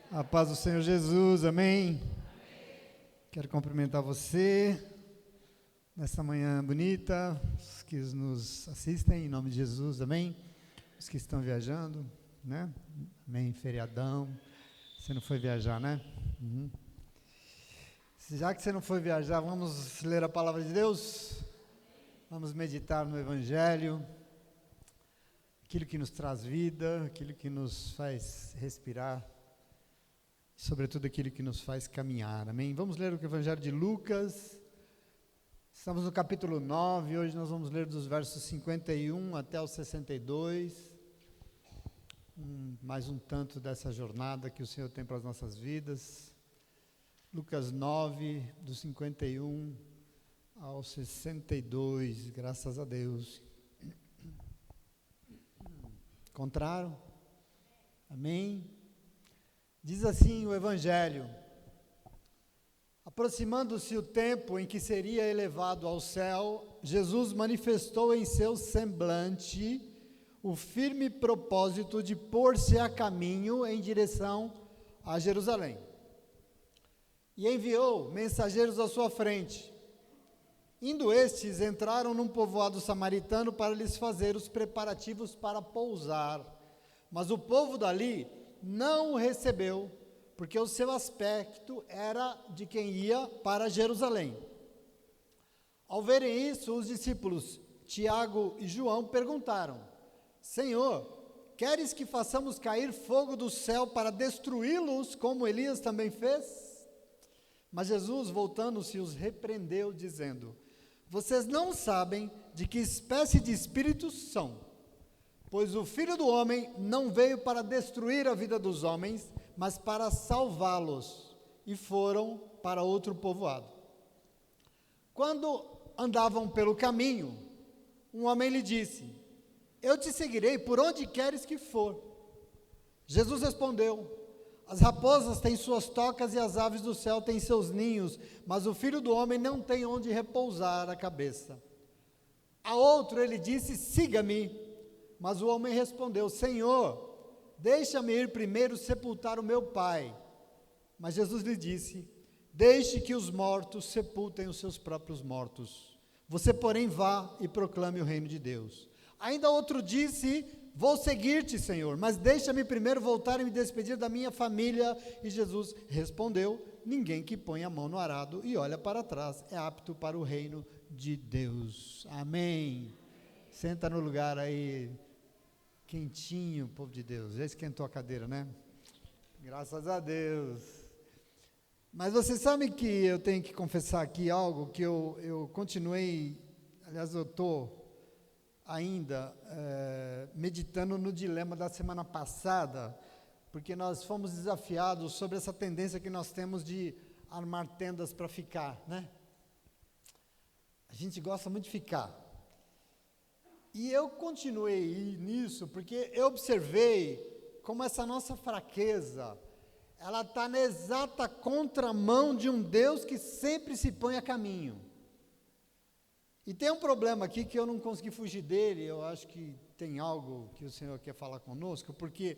A paz do Senhor Jesus, amém? Quero cumprimentar você nessa manhã bonita, os que nos assistem, em nome de Jesus, amém? Os que estão viajando, né? Amém, feriadão. Você não foi viajar, né? Já que você não foi viajar, vamos ler a palavra de Deus? Vamos meditar no Evangelho, aquilo que nos traz vida, aquilo que nos faz respirar, sobretudo aquilo que nos faz caminhar, amém? Vamos ler o Evangelho de Lucas, estamos no capítulo 9, hoje nós vamos ler dos versos 51 até os 62, mais um tanto dessa jornada que o Senhor tem para as nossas vidas. Lucas 9, do 51 ao 62, graças a Deus. Encontraram? Amém? Diz assim o Evangelho: aproximando-se o tempo em que seria elevado ao céu, Jesus manifestou em seu semblante o firme propósito de pôr-se a caminho em direção a Jerusalém. E enviou mensageiros à sua frente. Indo estes, entraram num povoado samaritano para lhes fazer os preparativos para pousar. Mas o povo dali não o recebeu, porque o seu aspecto era de quem ia para Jerusalém. Ao verem isso, os discípulos Tiago e João perguntaram: Senhor, queres que façamos cair fogo do céu para destruí-los, como Elias também fez? Mas Jesus, voltando-se, os repreendeu, dizendo: vocês não sabem de que espécie de espíritos são, pois o Filho do Homem não veio para destruir a vida dos homens, mas para salvá-los. E foram para outro povoado. Quando andavam pelo caminho, um homem lhe disse: eu te seguirei por onde queres que for. Jesus respondeu: as raposas têm suas tocas e as aves do céu têm seus ninhos, mas o Filho do Homem não tem onde repousar a cabeça. A outro ele disse: siga-me. Mas o homem respondeu: Senhor, deixa-me ir primeiro sepultar o meu pai. Mas Jesus lhe disse: deixe que os mortos sepultem os seus próprios mortos. Você, porém, vá e proclame o reino de Deus. Ainda outro disse: vou seguir-te, Senhor, mas deixa-me primeiro voltar e me despedir da minha família. E Jesus respondeu: ninguém que põe a mão no arado e olha para trás é apto para o reino de Deus. Amém. Senta no lugar aí, quentinho, povo de Deus. Já esquentou a cadeira, né? Graças a Deus. Mas vocês sabem que eu tenho que confessar aqui algo que eu continuei, aliás, eu estou ainda meditando no dilema da semana passada, porque nós fomos desafiados sobre essa tendência que nós temos de armar tendas para ficar, né? A gente gosta muito de ficar. E eu continuei nisso, porque eu observei como essa nossa fraqueza, ela está na exata contramão de um Deus que sempre se põe a caminho. E tem um problema aqui que eu não consegui fugir dele, eu acho que tem algo que o Senhor quer falar conosco, porque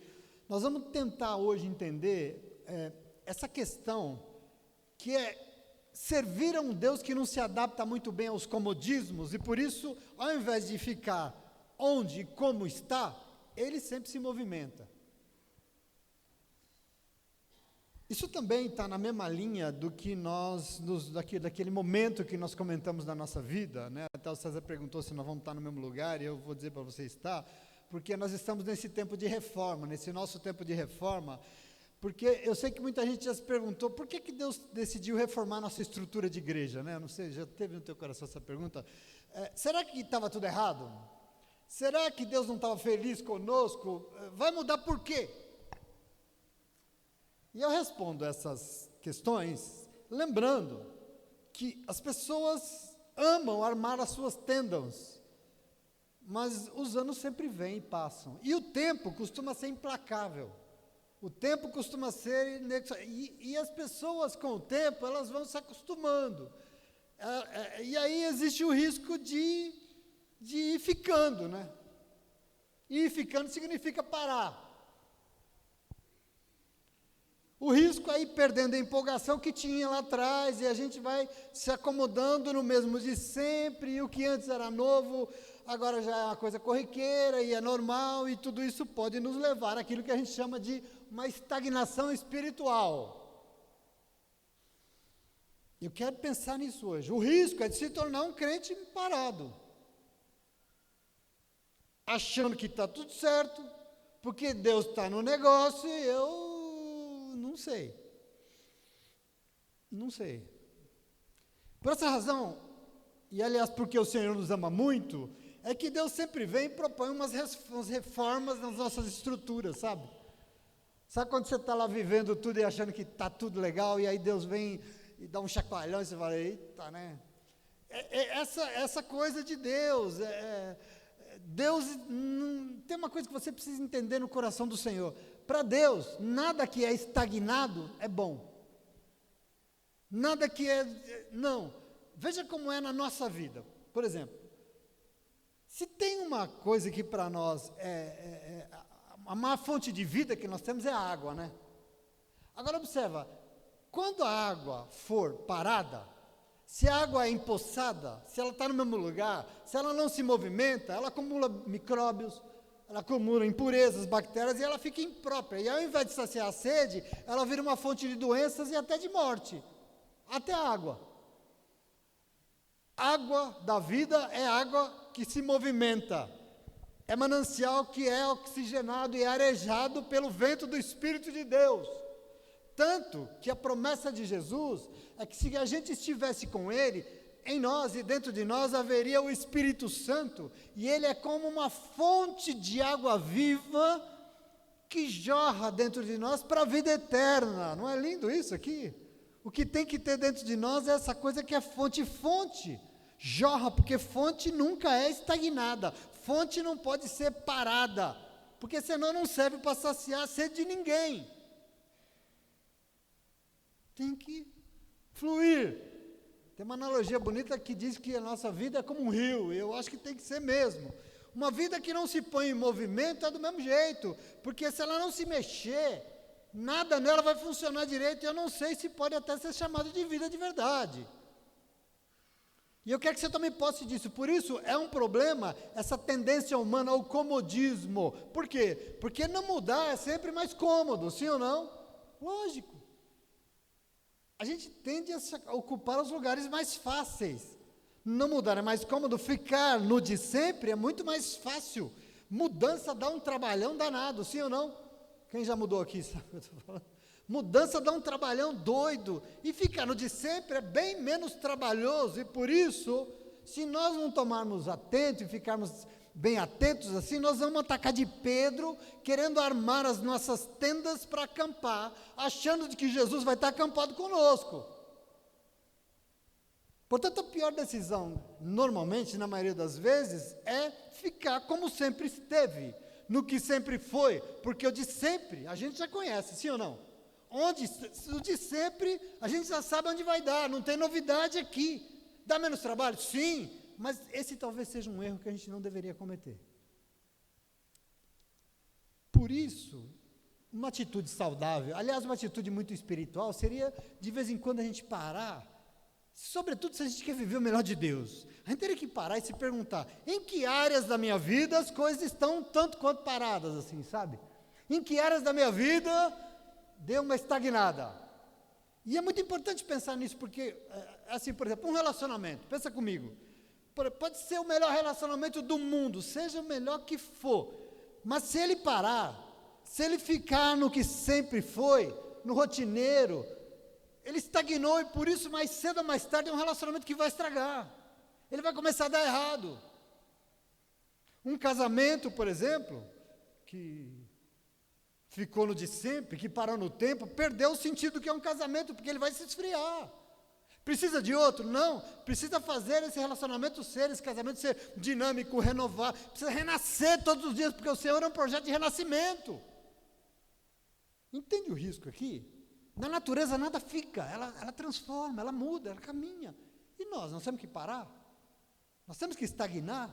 nós vamos tentar hoje entender essa questão, que é servir a um Deus que não se adapta muito bem aos comodismos, e por isso, ao invés de ficar onde e como está, ele sempre se movimenta. Isso também está na mesma linha do que daquele momento que nós comentamos na nossa vida, né? Até o César perguntou se nós vamos estar no mesmo lugar, e eu vou dizer para você estar, porque nós estamos nesse tempo de reforma, nesse nosso tempo de reforma, porque eu sei que muita gente já se perguntou, por que Deus decidiu reformar nossa estrutura de igreja, né? Eu não sei, já teve no teu coração essa pergunta? Será que estava tudo errado? Será que Deus não estava feliz conosco? Vai mudar por quê? E eu respondo essas questões lembrando que as pessoas amam armar as suas tendas, mas os anos sempre vêm e passam, e o tempo costuma ser implacável, o tempo costuma ser e as pessoas com o tempo elas vão se acostumando, e aí existe o risco de ir ficando, né? E ir ficando significa parar. O risco é ir perdendo a empolgação que tinha lá atrás, e a gente vai se acomodando no mesmo de sempre, e o que antes era novo, agora já é uma coisa corriqueira, e é normal, e tudo isso pode nos levar àquilo que a gente chama de uma estagnação espiritual. Eu quero pensar nisso hoje. O risco é de se tornar um crente parado, achando que está tudo certo, porque Deus está no negócio, e eu não sei. Não sei. Por essa razão, e aliás porque o Senhor nos ama muito, é que Deus sempre vem e propõe umas reformas nas nossas estruturas, sabe? Sabe quando você está lá vivendo tudo e achando que está tudo legal, e aí Deus vem e dá um chacoalhão e você fala, eita, né? Essa coisa de Deus, Deus, tem uma coisa que você precisa entender no coração do Senhor. Para Deus, nada que é estagnado é bom. Nada que não. Veja como é na nossa vida. Por exemplo, se tem uma coisa que para nós a maior fonte de vida que nós temos é a água, né? Agora observa, quando a água for parada, se a água é empoçada, se ela está no mesmo lugar, se ela não se movimenta, ela acumula micróbios, ela acumula impurezas, bactérias, e ela fica imprópria. E ao invés de saciar a sede, ela vira uma fonte de doenças e até de morte. Até a água. Água da vida é água que se movimenta. É manancial que é oxigenado e arejado pelo vento do Espírito de Deus. Tanto que a promessa de Jesus é que se a gente estivesse com Ele, em nós e dentro de nós haveria o Espírito Santo, e Ele é como uma fonte de água viva que jorra dentro de nós para a vida eterna. Não é lindo isso aqui? O que tem que ter dentro de nós é essa coisa que é fonte, jorra, porque fonte nunca é estagnada, fonte não pode ser parada, porque senão não serve para saciar a sede de ninguém. Tem que fluir. Tem uma analogia bonita que diz que a nossa vida é como um rio, e eu acho que tem que ser mesmo. Uma vida que não se põe em movimento é do mesmo jeito, porque se ela não se mexer, nada nela vai funcionar direito, e eu não sei se pode até ser chamado de vida de verdade. E eu quero que você tome posse disso. Por isso é um problema essa tendência humana ao comodismo. Por quê? Porque não mudar é sempre mais cômodo, sim ou não? Lógico. A gente tende a ocupar os lugares mais fáceis. Não mudar é mais cômodo, ficar no de sempre é muito mais fácil. Mudança dá um trabalhão danado, sim ou não? Quem já mudou aqui sabe o que eu estou falando? Mudança dá um trabalhão doido, e ficar no de sempre é bem menos trabalhoso, e por isso, se nós não tomarmos atento e ficarmos bem atentos assim, nós vamos atacar de Pedro, querendo armar as nossas tendas para acampar, achando de que Jesus vai estar acampado conosco. Portanto, a pior decisão, normalmente, na maioria das vezes, é ficar como sempre esteve, no que sempre foi, porque o de sempre a gente já conhece, sim ou não? O de sempre a gente já sabe onde vai dar, não tem novidade aqui. Dá menos trabalho? Sim, mas esse talvez seja um erro que a gente não deveria cometer. Por isso, uma atitude saudável, aliás, uma atitude muito espiritual, seria de vez em quando a gente parar, sobretudo se a gente quer viver o melhor de Deus. A gente teria que parar e se perguntar, em que áreas da minha vida as coisas estão tanto quanto paradas assim, sabe? Em que áreas da minha vida deu uma estagnada? E é muito importante pensar nisso, porque, assim, por exemplo, um relacionamento, pensa comigo, pode ser o melhor relacionamento do mundo, seja o melhor que for, mas se ele parar, se ele ficar no que sempre foi, no rotineiro, ele estagnou, e por isso mais cedo ou mais tarde é um relacionamento que vai estragar, ele vai começar a dar errado. Um casamento, por exemplo, que ficou no de sempre, que parou no tempo, perdeu o sentido do que é um casamento, porque ele vai se esfriar. Precisa de outro? Não. Precisa fazer esse relacionamento ser, esse casamento ser dinâmico, renovar. Precisa renascer todos os dias, porque o Senhor é um projeto de renascimento. Entende o risco aqui? Na natureza nada fica, ela transforma, ela muda, ela caminha. E nós temos que parar? Nós temos que estagnar?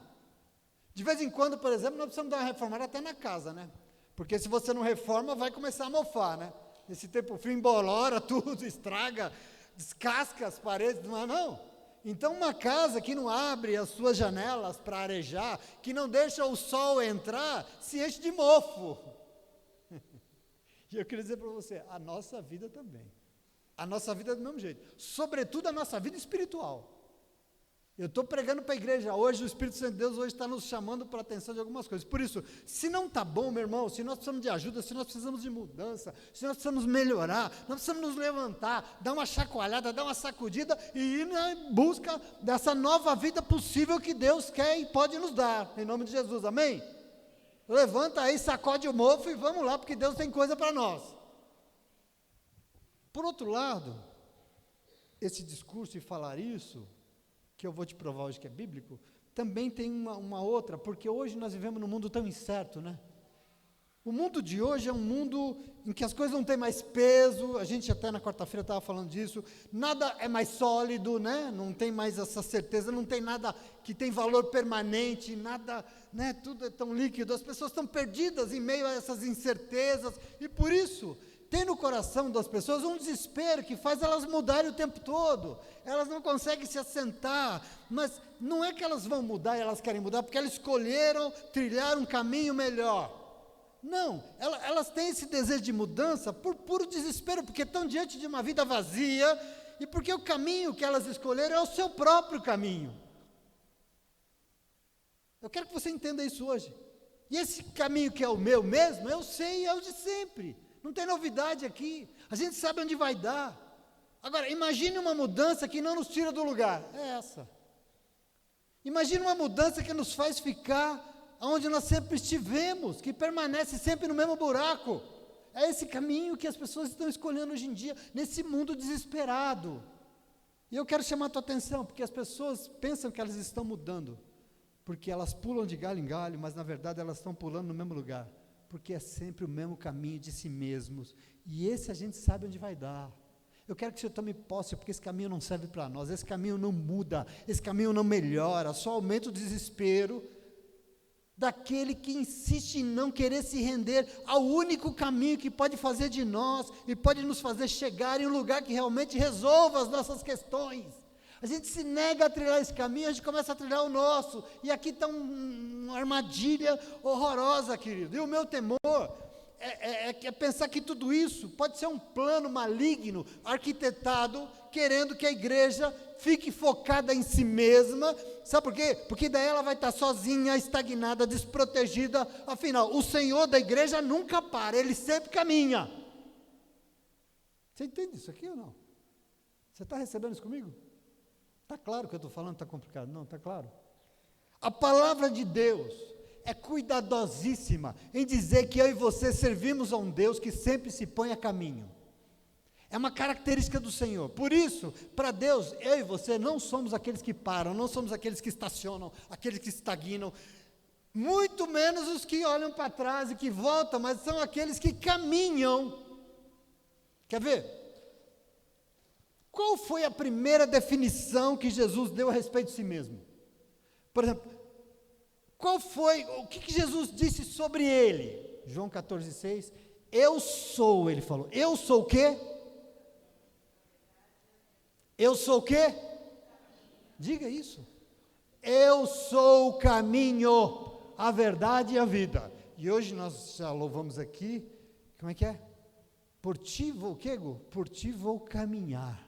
De vez em quando, por exemplo, nós precisamos dar uma reformada até na casa, né? Porque se você não reforma, vai começar a mofar, né? Nesse tempo frio embolora tudo, estraga, descasca as paredes, não é não? Então uma casa que não abre as suas janelas para arejar, que não deixa o sol entrar, se enche de mofo. E eu queria dizer para você, a nossa vida também. A nossa vida é do mesmo jeito. Sobretudo a nossa vida espiritual. Eu estou pregando para a igreja hoje, o Espírito Santo de Deus hoje está nos chamando para a atenção de algumas coisas. Por isso, se não está bom, meu irmão, se nós precisamos de ajuda, se nós precisamos de mudança, se nós precisamos melhorar, nós precisamos nos levantar, dar uma chacoalhada, dar uma sacudida e ir na busca dessa nova vida possível que Deus quer e pode nos dar, em nome de Jesus, amém? Levanta aí, sacode o mofo e vamos lá, porque Deus tem coisa para nós. Por outro lado, esse discurso e falar isso, que eu vou te provar hoje que é bíblico, também tem uma outra, porque hoje nós vivemos num mundo tão incerto, né? O mundo de hoje é um mundo em que as coisas não têm mais peso, a gente até na quarta-feira estava falando disso, nada é mais sólido, né? Não tem mais essa certeza, não tem nada que tem valor permanente, nada, né? Tudo é tão líquido, as pessoas estão perdidas em meio a essas incertezas, e por isso, tem no coração das pessoas um desespero que faz elas mudarem o tempo todo, elas não conseguem se assentar, mas não é que elas vão mudar e elas querem mudar, porque elas escolheram trilhar um caminho melhor, não, elas têm esse desejo de mudança por puro desespero, porque estão diante de uma vida vazia, e porque o caminho que elas escolheram é o seu próprio caminho. Eu quero que você entenda isso hoje, e esse caminho que é o meu mesmo, eu sei, é o de sempre. Não tem novidade aqui, a gente sabe onde vai dar. Agora, imagine uma mudança que não nos tira do lugar, é essa. Imagine uma mudança que nos faz ficar onde nós sempre estivemos, que permanece sempre no mesmo buraco. É esse caminho que as pessoas estão escolhendo hoje em dia, nesse mundo desesperado. E eu quero chamar a tua atenção, porque as pessoas pensam que elas estão mudando, porque elas pulam de galho em galho, mas na verdade elas estão pulando no mesmo lugar. Porque é sempre o mesmo caminho de si mesmos, e esse a gente sabe onde vai dar. Eu quero que você tome posse, porque esse caminho não serve para nós, esse caminho não muda, esse caminho não melhora, só aumenta o desespero daquele que insiste em não querer se render ao único caminho que pode fazer de nós, e pode nos fazer chegar em um lugar que realmente resolva as nossas questões. A gente se nega a trilhar esse caminho, a gente começa a trilhar o nosso, e aqui está uma armadilha horrorosa, querido, e o meu temor é pensar que tudo isso pode ser um plano maligno, arquitetado, querendo que a igreja fique focada em si mesma, sabe por quê? Porque daí ela vai estar sozinha, estagnada, desprotegida, afinal, o Senhor da igreja nunca para, Ele sempre caminha. Você entende isso aqui ou não? Você está recebendo isso comigo? Está claro o que eu estou falando? Está complicado? Não, está claro? A palavra de Deus é cuidadosíssima em dizer que eu e você servimos a um Deus que sempre se põe a caminho. É uma característica do Senhor. Por isso, para Deus, eu e você não somos aqueles que param, não somos aqueles que estacionam, aqueles que estagnam, muito menos os que olham para trás e que voltam, mas são aqueles que caminham. Quer ver? Qual foi a primeira definição que Jesus deu a respeito de si mesmo? Por exemplo, o que Jesus disse sobre ele? João 14,6, eu sou, ele falou, eu sou o quê? Eu sou o quê? Diga isso. Eu sou o caminho, a verdade e a vida. E hoje nós já louvamos aqui, como é que é? Por ti vou o quê, Gu? Por ti vou caminhar.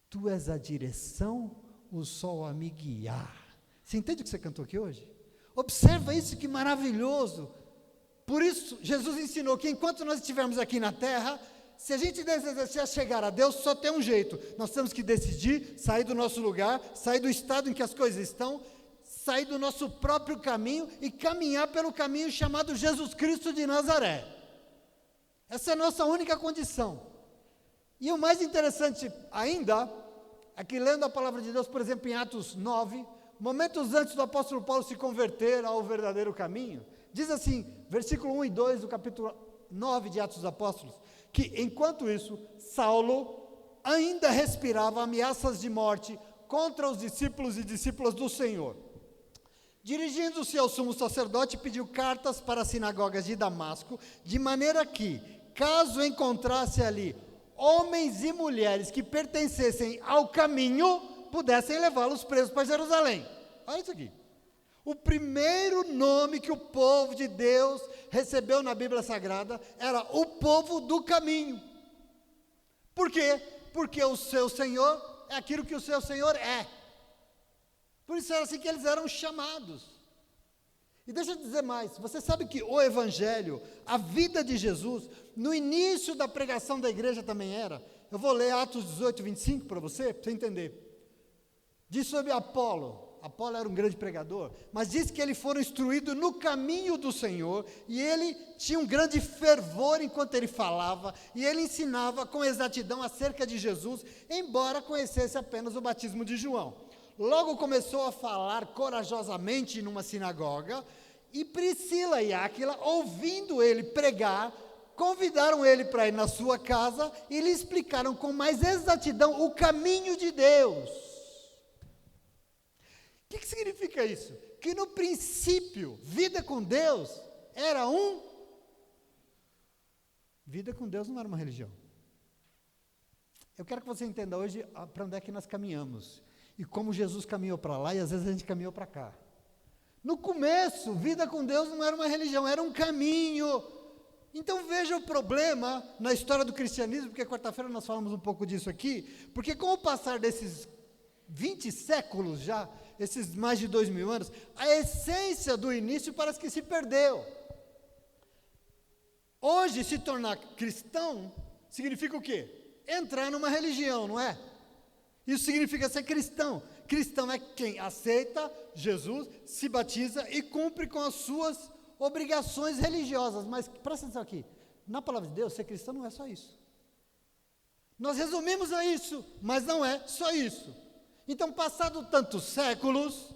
Tu és a direção, o sol a me guiar. Você entende o que você cantou aqui hoje? Observa isso, que maravilhoso. Por isso, Jesus ensinou que enquanto nós estivermos aqui na terra, se a gente desejar chegar a Deus, só tem um jeito. Nós temos que decidir, sair do nosso lugar, sair do estado em que as coisas estão, sair do nosso próprio caminho e caminhar pelo caminho chamado Jesus Cristo de Nazaré. Essa é a nossa única condição. E o mais interessante ainda, aqui lendo a palavra de Deus, por exemplo, em Atos 9, momentos antes do apóstolo Paulo se converter ao verdadeiro caminho, diz assim, versículo 1 e 2 do capítulo 9 de Atos dos Apóstolos, que enquanto isso, Saulo ainda respirava ameaças de morte contra os discípulos e discípulas do Senhor. Dirigindo-se ao sumo sacerdote, pediu cartas para as sinagogas de Damasco, de maneira que, caso encontrasse ali homens e mulheres que pertencessem ao caminho, pudessem levá-los presos para Jerusalém. Olha isso aqui. O primeiro nome que o povo de Deus recebeu na Bíblia Sagrada era o povo do caminho. Por quê? Porque o seu Senhor é aquilo que o seu Senhor é. Por isso era assim que eles eram chamados. E deixa eu dizer mais, você sabe que o Evangelho, a vida de Jesus, no início da pregação da igreja também era. Eu vou ler Atos 18, 25 para você entender. Diz sobre Apolo. Apolo era um grande pregador, mas diz que eles foram instruídos no caminho do Senhor, e ele tinha um grande fervor enquanto ele falava, e ele ensinava com exatidão acerca de Jesus, embora conhecesse apenas o batismo de João. Logo começou a falar corajosamente numa sinagoga, e Priscila e Áquila, ouvindo ele pregar, convidaram ele para ir na sua casa, e lhe explicaram com mais exatidão o caminho de Deus. O que significa isso? Que no princípio, vida com Deus era vida com Deus não era uma religião. Eu quero que você entenda hoje para onde é que nós caminhamos, e como Jesus caminhou para lá, e às vezes a gente caminhou para cá. No começo, vida com Deus não era uma religião, era um caminho. Então veja o problema na história do cristianismo, porque quarta-feira nós falamos um pouco disso aqui, porque com o passar desses 20 séculos já, esses mais de 2000 anos, a essência do início parece que se perdeu. Hoje, se tornar cristão, significa o quê? Entrar numa religião, não é? Isso significa ser cristão. Cristão é quem aceita Jesus, se batiza e cumpre com as suas obrigações religiosas. Mas presta atenção aqui, na palavra de Deus, ser cristão não é só isso. Nós resumimos a isso, mas não é só isso. Então, passado tantos séculos,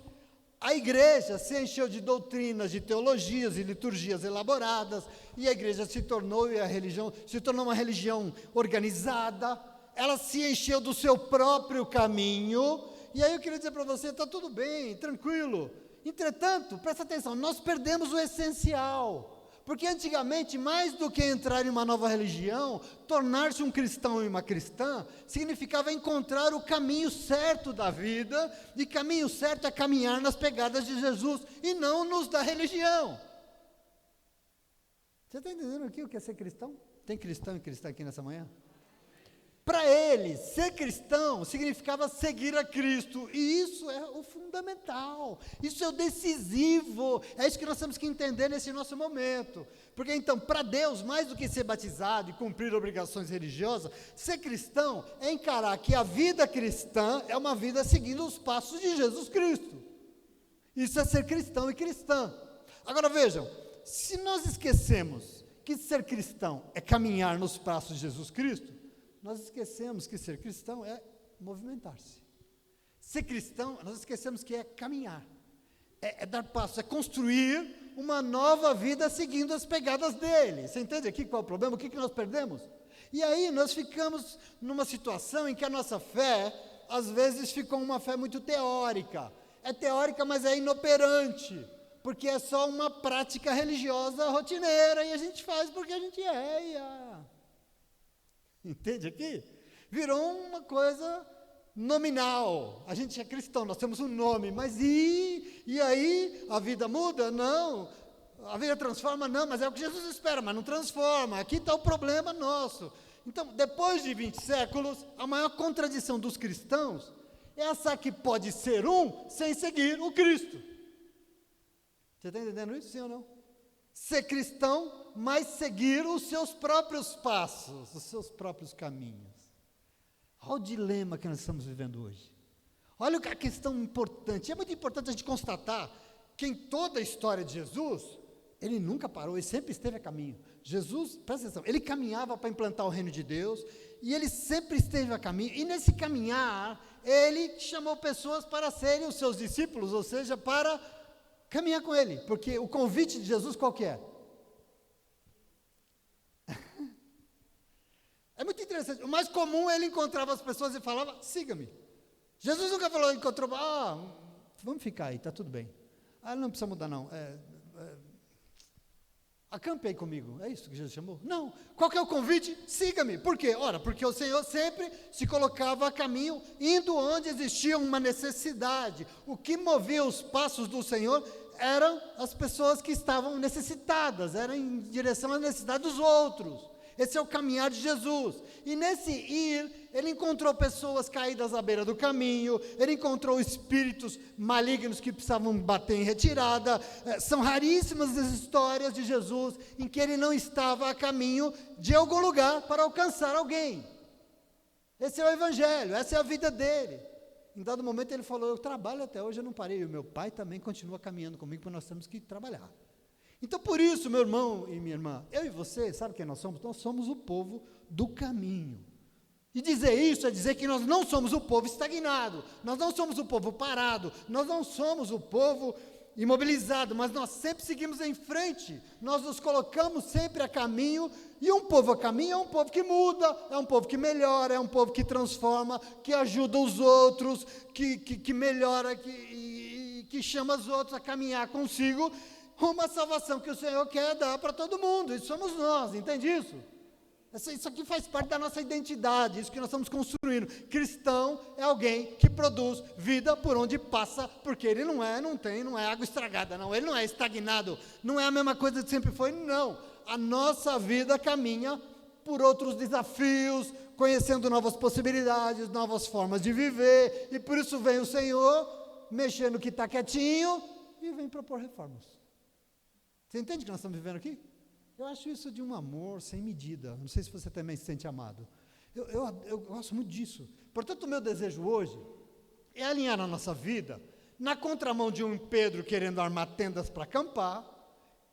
a igreja se encheu de doutrinas, de teologias e liturgias elaboradas, e a igreja se tornou, e a religião se tornou uma religião organizada, ela se encheu do seu próprio caminho, e aí eu queria dizer para você, está tudo bem, tranquilo. Entretanto, presta atenção, nós perdemos o essencial. Porque antigamente, mais do que entrar em uma nova religião, tornar-se um cristão e uma cristã, significava encontrar o caminho certo da vida, e caminho certo é caminhar nas pegadas de Jesus, e não nos da religião. Você está entendendo aqui o que é ser cristão? Tem cristão e cristã aqui nessa manhã? Para eles, ser cristão significava seguir a Cristo, e isso é o fundamental, isso é o decisivo, é isso que nós temos que entender nesse nosso momento, porque então, para Deus, mais do que ser batizado e cumprir obrigações religiosas, ser cristão é encarar que a vida cristã é uma vida seguindo os passos de Jesus Cristo, isso é ser cristão e cristã. Agora vejam, se nós esquecemos que ser cristão é caminhar nos passos de Jesus Cristo, nós esquecemos que ser cristão é movimentar-se. Ser cristão, nós esquecemos que é caminhar, é dar passos, é construir uma nova vida seguindo as pegadas dele. Você entende aqui qual é o problema? O que nós perdemos? E aí nós ficamos numa situação em que a nossa fé, às vezes ficou uma fé muito teórica. É teórica, mas é inoperante, porque é só uma prática religiosa rotineira, e a gente faz porque a gente entende aqui? Virou uma coisa nominal. A gente é cristão, nós temos um nome, mas e aí a vida muda? Não. A vida transforma? Não, mas é o que Jesus espera, mas não transforma. Aqui está o problema nosso. Então, depois de 20 séculos, a maior contradição dos cristãos é essa que pode ser sem seguir o Cristo. Você está entendendo isso, sim ou não? Ser cristão, mas seguir os seus próprios passos, os seus próprios caminhos. Olha o dilema que nós estamos vivendo hoje. Olha a questão importante. É muito importante a gente constatar que em toda a história de Jesus, ele nunca parou, ele sempre esteve a caminho. Jesus, presta atenção, ele caminhava para implantar o reino de Deus, e ele sempre esteve a caminho, e nesse caminhar, ele chamou pessoas para serem os seus discípulos, ou seja, para caminhar com ele, porque o convite de Jesus qual que é? É muito interessante, o mais comum ele encontrava as pessoas e falava, siga-me. Jesus nunca falou, encontrou, vamos ficar aí, está tudo bem. Não precisa mudar não. acampe aí comigo, é isso que Jesus chamou? Não, qual que é o convite? Siga-me, por quê? Ora, porque o Senhor sempre se colocava a caminho, indo onde existia uma necessidade. O que movia os passos do Senhor eram as pessoas que estavam necessitadas, era em direção à necessidade dos outros. Esse é o caminhar de Jesus. E nesse ir, ele encontrou pessoas caídas à beira do caminho, ele encontrou espíritos malignos que precisavam bater em retirada. São raríssimas as histórias de Jesus em que ele não estava a caminho de algum lugar para alcançar alguém. Esse é o Evangelho, essa é a vida dele. Em dado momento ele falou, eu trabalho até hoje, eu não parei, e o meu pai também continua caminhando comigo, porque nós temos que trabalhar. Então, por isso, meu irmão e minha irmã, eu e você, sabe quem nós somos? Nós somos o povo do caminho. E dizer isso é dizer que nós não somos o povo estagnado, nós não somos o povo parado, nós não somos o povo imobilizado, mas nós sempre seguimos em frente, nós nos colocamos sempre a caminho, e um povo a caminho é um povo que muda, é um povo que melhora, é um povo que transforma, que ajuda os outros, que melhora, que chama os outros a caminhar consigo, uma salvação que o Senhor quer dar para todo mundo, e somos nós, entende isso? Isso aqui faz parte da nossa identidade, isso que nós estamos construindo. Cristão é alguém que produz vida por onde passa, porque ele não é água estragada, não, ele não é estagnado, não é a mesma coisa que sempre foi, não. A nossa vida caminha por outros desafios, conhecendo novas possibilidades, novas formas de viver, e por isso vem o Senhor, mexer no que está quietinho, e vem propor reformas. Você entende o que nós estamos vivendo aqui? Eu acho isso de um amor sem medida. Não sei se você também se sente amado. Eu gosto muito disso. Portanto, o meu desejo hoje é alinhar a nossa vida na contramão de um Pedro querendo armar tendas para acampar,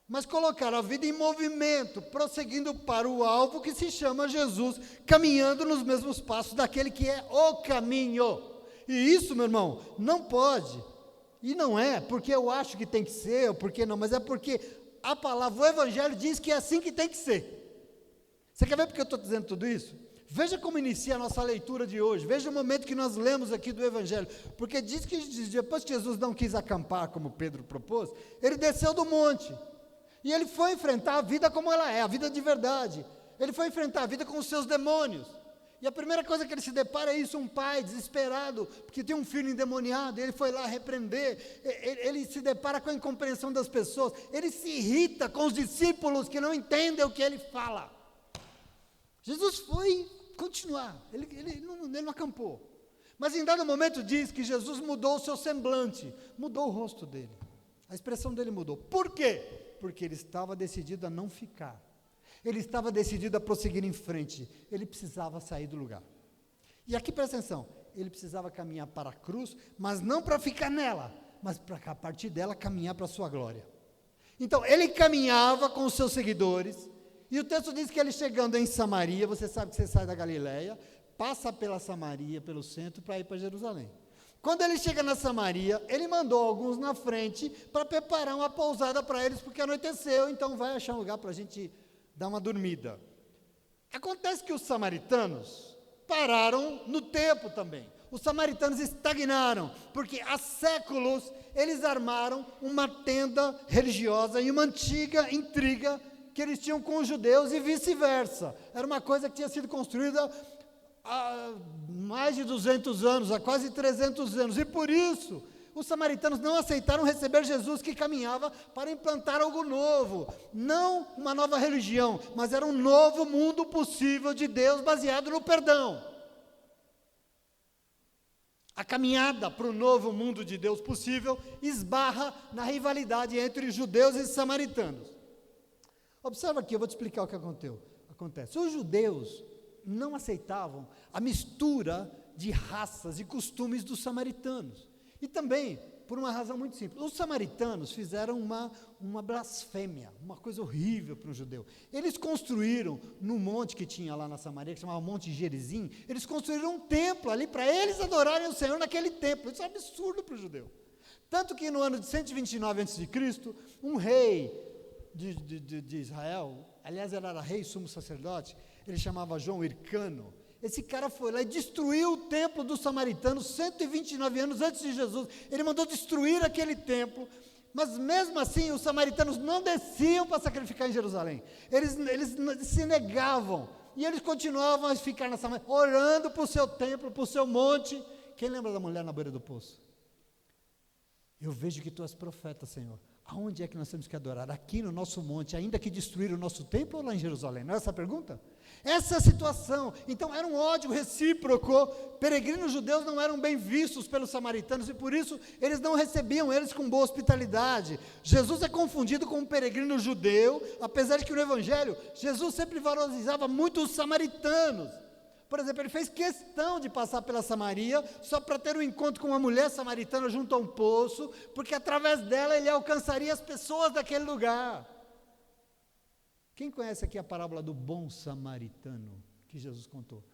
mas colocar a vida em movimento, prosseguindo para o alvo que se chama Jesus, caminhando nos mesmos passos daquele que é o caminho. E isso, meu irmão, não pode, e não é porque eu acho que tem que ser, ou porque não, mas é porque a palavra, o Evangelho diz que é assim que tem que ser. Você quer ver porque eu estou dizendo tudo isso? Veja como inicia a nossa leitura de hoje, veja o momento que nós lemos aqui do Evangelho, porque diz que depois que Jesus não quis acampar, como Pedro propôs, ele desceu do monte, e ele foi enfrentar a vida como ela é, a vida de verdade, ele foi enfrentar a vida com os seus demônios, e a primeira coisa que ele se depara é isso, um pai desesperado, porque tem um filho endemoniado, ele foi lá repreender, ele se depara com a incompreensão das pessoas, ele se irrita com os discípulos que não entendem o que ele fala. Jesus foi continuar, ele não acampou, mas em dado momento diz que Jesus mudou o seu semblante, mudou o rosto dele, a expressão dele mudou. Por quê? Porque ele estava decidido a não ficar. Ele estava decidido a prosseguir em frente, ele precisava sair do lugar. E aqui presta atenção, ele precisava caminhar para a cruz, mas não para ficar nela, mas para a partir dela caminhar para a sua glória. Então, ele caminhava com os seus seguidores, e o texto diz que ele chegando em Samaria, você sabe que você sai da Galileia, passa pela Samaria, pelo centro, para ir para Jerusalém. Quando ele chega na Samaria, ele mandou alguns na frente, para preparar uma pousada para eles, porque anoiteceu, então vai achar um lugar para a gente dar uma dormida. Acontece que os samaritanos pararam no tempo também. Os samaritanos estagnaram, porque há séculos eles armaram uma tenda religiosa e uma antiga intriga que eles tinham com os judeus e vice-versa. Era uma coisa que tinha sido construída há mais de 200 anos, há quase 300 anos, e por isso os samaritanos não aceitaram receber Jesus que caminhava para implantar algo novo, não uma nova religião, mas era um novo mundo possível de Deus baseado no perdão. A caminhada para o novo mundo de Deus possível esbarra na rivalidade entre judeus e samaritanos. Observa aqui, eu vou te explicar o que acontece. Os judeus não aceitavam a mistura de raças e costumes dos samaritanos. E também, por uma razão muito simples, os samaritanos fizeram uma blasfêmia, uma coisa horrível para um judeu. Eles construíram, no monte que tinha lá na Samaria, que chamava Monte Gerizim, eles construíram um templo ali para eles adorarem o Senhor naquele templo. Isso é um absurdo para o judeu. Tanto que no ano de 129 a.C., um rei de Israel, aliás, ele era rei e sumo sacerdote, ele chamava João Hircano. Esse cara foi lá e destruiu o templo dos samaritanos 129 anos antes de Jesus. Ele mandou destruir aquele templo, Mas mesmo assim, os samaritanos não desciam para sacrificar em Jerusalém. Eles se negavam. E eles continuavam a ficar na Samaria, orando para o seu templo, para o seu monte. Quem lembra da mulher na beira do poço? Eu vejo que tu és profeta, Senhor. Aonde é que nós temos que adorar? Aqui no nosso monte, ainda que destruir o nosso templo ou lá em Jerusalém? Não é essa a pergunta? Essa é a situação. Então era um ódio recíproco. Peregrinos judeus não eram bem vistos pelos samaritanos e por isso eles não recebiam eles com boa hospitalidade. Jesus é confundido com um peregrino judeu, apesar de que no Evangelho Jesus sempre valorizava muito os samaritanos. Por exemplo, ele fez questão de passar pela Samaria, só para ter um encontro com uma mulher samaritana junto a um poço, porque através dela ele alcançaria as pessoas daquele lugar. Quem conhece aqui a parábola do bom samaritano, que Jesus contou?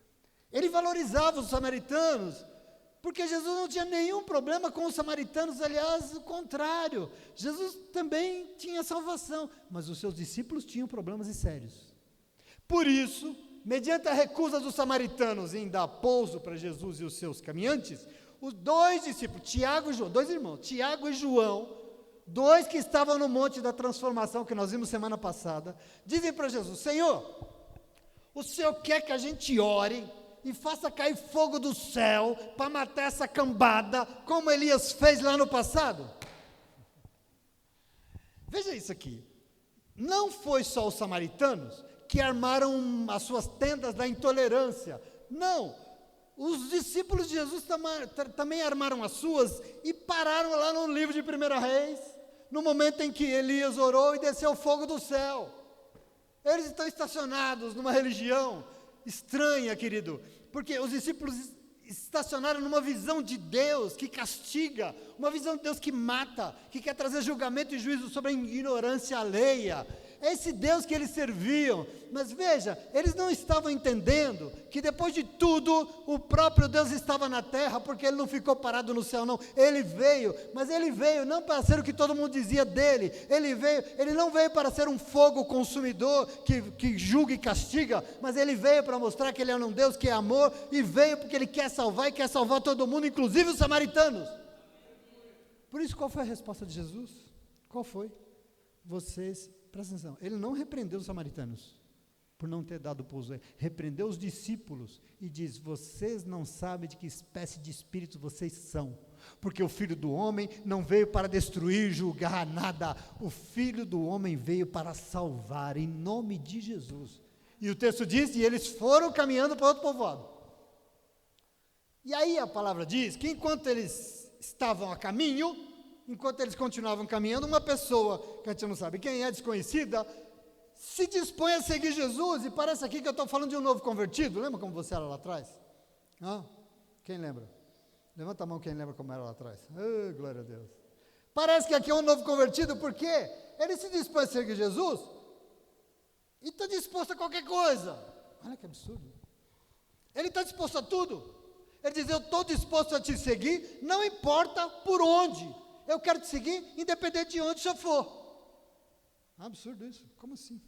Ele valorizava os samaritanos, porque Jesus não tinha nenhum problema com os samaritanos, aliás, o contrário, Jesus também tinha salvação, mas os seus discípulos tinham problemas e sérios. Por isso, mediante a recusa dos samaritanos em dar pouso para Jesus e os seus caminhantes, os dois discípulos, Tiago e João, dois irmãos, Tiago e João, dois que estavam no monte da transformação, que nós vimos semana passada, dizem para Jesus: Senhor, o Senhor quer que a gente ore e faça cair fogo do céu para matar essa cambada, como Elias fez lá no passado? Veja isso aqui, não foi só os samaritanos que armaram as suas tendas da intolerância. Não, os discípulos de Jesus também armaram as suas e pararam lá no livro de 1 Reis, no momento em que Elias orou e desceu fogo do céu. Eles estão estacionados numa religião estranha, querido, porque os discípulos estacionaram numa visão de Deus que castiga, uma visão de Deus que mata, que quer trazer julgamento e juízo sobre a ignorância alheia. É esse Deus que eles serviam, mas veja, eles não estavam entendendo que depois de tudo, o próprio Deus estava na terra, porque Ele não ficou parado no céu não, Ele veio, mas Ele veio não para ser o que todo mundo dizia dele, Ele não veio para ser um fogo consumidor, que julga e castiga, mas Ele veio para mostrar que Ele é um Deus que é amor, e veio porque Ele quer salvar, e quer salvar todo mundo, inclusive os samaritanos. Por isso, qual foi a resposta de Jesus? Qual foi? Vocês... Presta atenção, ele não repreendeu os samaritanos por não ter dado pouso, repreendeu os discípulos e diz: vocês não sabem de que espécie de espírito vocês são, porque o Filho do Homem não veio para destruir, julgar nada, o Filho do Homem veio para salvar, em nome de Jesus. E o texto diz, e eles foram caminhando para outro povoado. E aí a palavra diz que enquanto eles estavam a caminho, enquanto eles continuavam caminhando, uma pessoa, que a gente não sabe quem é, desconhecida, se dispõe a seguir Jesus, e parece aqui que eu estou falando de um novo convertido. Lembra como você era lá atrás? Quem lembra? Levanta a mão quem lembra como era lá atrás. Oh, glória a Deus. Parece que aqui é um novo convertido, porque ele se dispõe a seguir Jesus, e está disposto a qualquer coisa. Olha que absurdo. Ele está disposto a tudo. Ele diz: eu estou disposto a te seguir, não importa por onde. Eu quero te seguir, independente de onde eu for. Absurdo isso, como assim?